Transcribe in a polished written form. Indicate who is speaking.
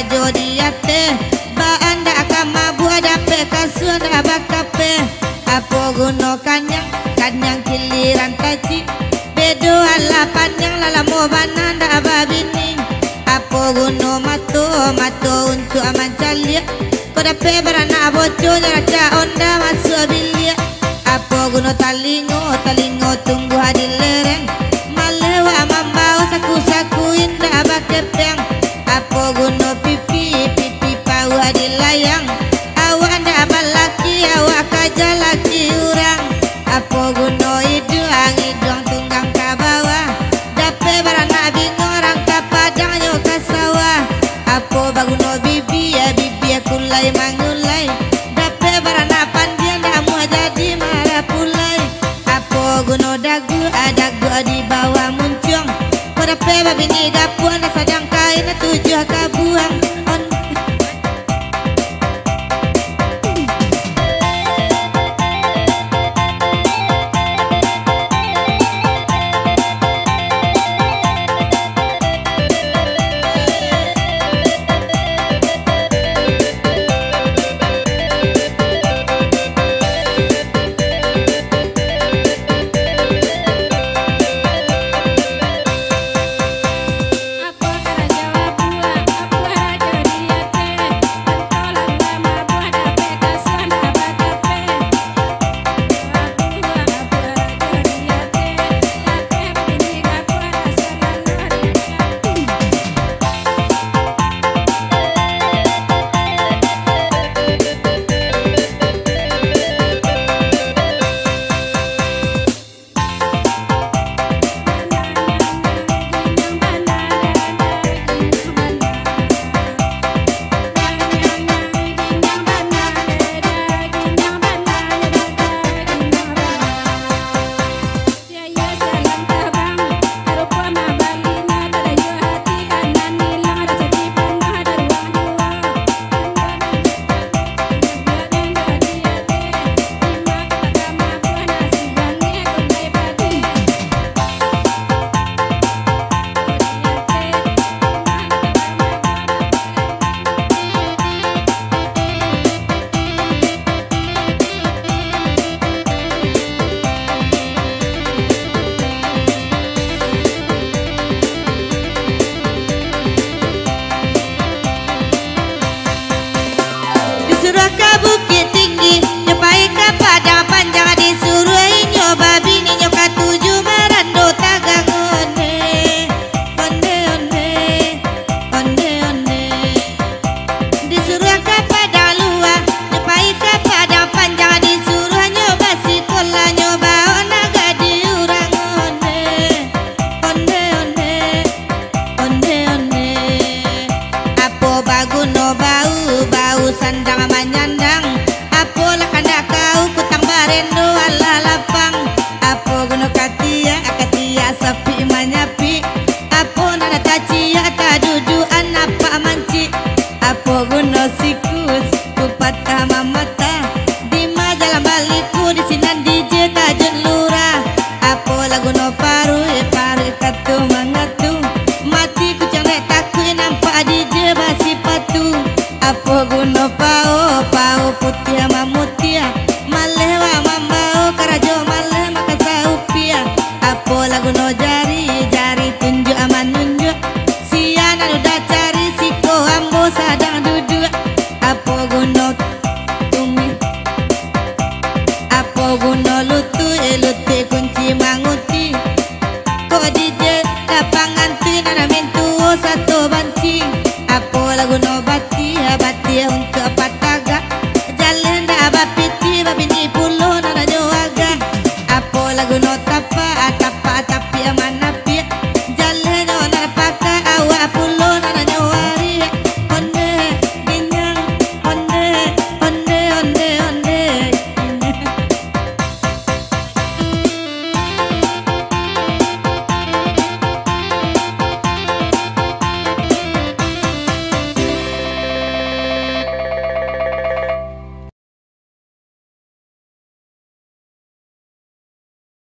Speaker 1: karajo diate ba anda kama buah dape kasuan abakape apo guno kanyang kanyang kiliran taci bedo ala panjang lalamo bananda ababining apo guno mato mato untuk aman calia koda pe barana boco raca onda masuk bilia apo guno talingo talingo tunggu hadi lereng malewa mambau saku saku indah bakepeng apo guno pipi pipi pau hadi layang awak anda balaki awak kaja laki urang apo guno iduang iduang tunggang kabawa dape barana bingung orang kapadang yo kasawa apo baguno bibi ya bibi aku lay mangulai dape barana pandian damu jadi marah pulai apo guno dagu adagu di bawah muncung ko dape babi ni dapuan sadang kain tujuh kabuang on lapangan tu nana mintu satu banci apo lagu no